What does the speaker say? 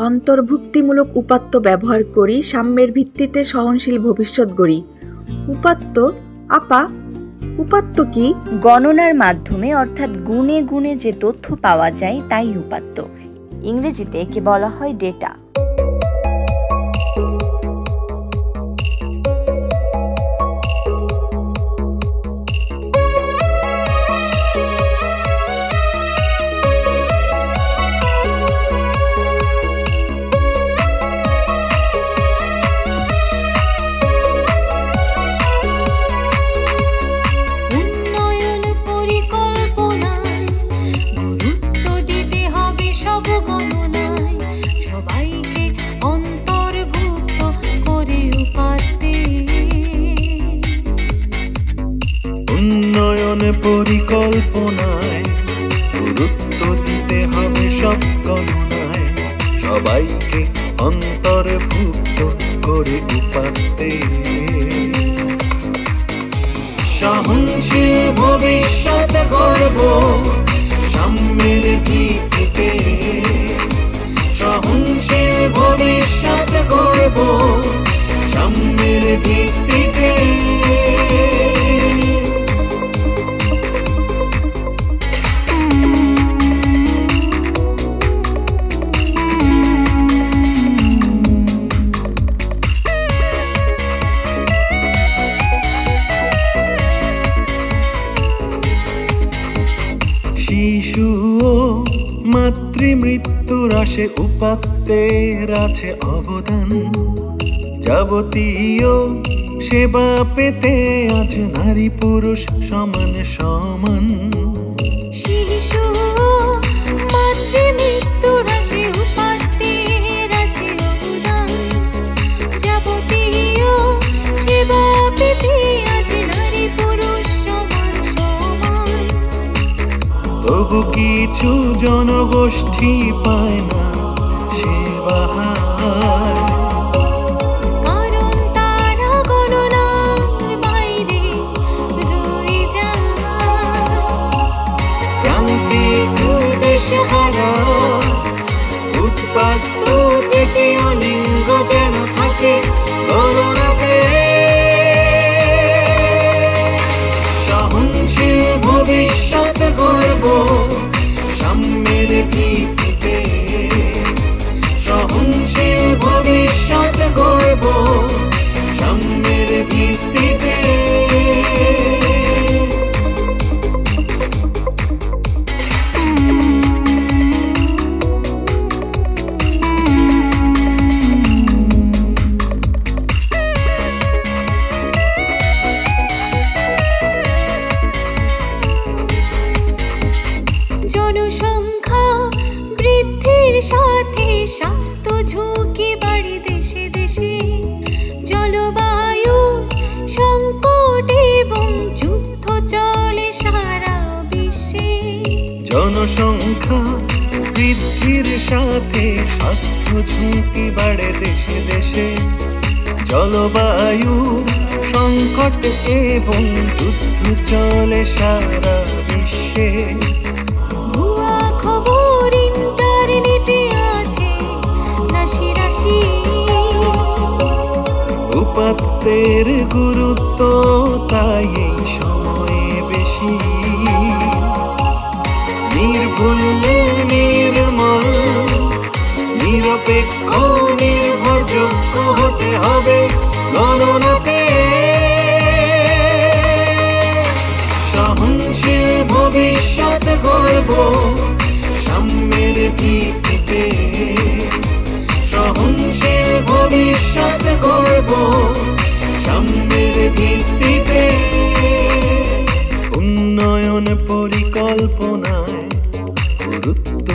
অন্তর্ভুক্তিমূলক উপাত্ত ব্যবহার করি, সাম্যের ভিত্তিতে সহনশীল ভবিষ্যৎ গড়ি। উপাত্ত আপা, উপাত্ত কি? গণনার মাধ্যমে অর্থাৎ গুণে গুণে যে তথ্য পাওয়া যায় তাই উপাত্ত। ইংরেজিতে একে বলা হয় ডেটা। পরিকল্পনায় গুরুত্ব দিতে হবে সব গণনায়, সবাইকে অন্তর্ভুক্ত করে উপাত্তে। সহনশীল ভবিষ্যৎ গড়ব সাম্যের ভিত্তিতে, সহনশীল ভবিষ্যৎ গড়ব সাম্যের ভিত্তিতে। শিশু ও মাতৃমৃত্যুর আসে উপাত্তের আছে অবদান, যাবতীয় সেবা পেতে আজ নারী পুরুষ সমান সমান। শিশু ও মাতৃমৃত্যুর আসে উপাত্তের আছে অবদান, যাবতীয় সেবা পেতে আজ নারী পুরুষ সমান সমান। তবু কিছু জনগোষ্ঠী পায় না সেবা, কারণ তারা গণনার বাইরে রয়ে যায়। প্রান্তিক দেশহারা উদ্বাস্তু তৃতীয় লিঙ্গ যেন থাকে গণনাতে। সহনশীল ভবিষ্যৎ গড়ব সাম্যের ভিত্তিতে, সহনশীল ভবিষ্যৎ গড়ব সাম্যের ভিত্তিতে। জনসংখ্যা বৃদ্ধির সাথে স্বাস্থ্য ঝুঁকি বাড়ে দেশে দেশে, জলবায়ু সংকট এবং যুদ্ধ চলে সারা বিশ্বে। জনসংখ্যা বৃদ্ধির সাথে স্বাস্থ্য ঝুঁকি বাড়ে দেশে দেশে, জলবায়ু সংকট এবং যুদ্ধ চলে সারা বিশ্বে। ভুয়া খবর ইন্টারনেটে আছে রাশি রাশি, উপাত্তের গুরুত্ব তাই এই সময়ে বেশি। নির্ভুল নির্মল নিরপেক্ষ নির্ভরযোগ্য হতে হবে গণনাতে। সহনশীল ভবিষ্যৎ গড়ব সাম্যের ভিত্তিতে, সহনশীল ভবিষ্যৎ গড়ব সাম্যের ভিত্তিতে। উন্নয়ন পরিকল্পনায় গুরুত্ব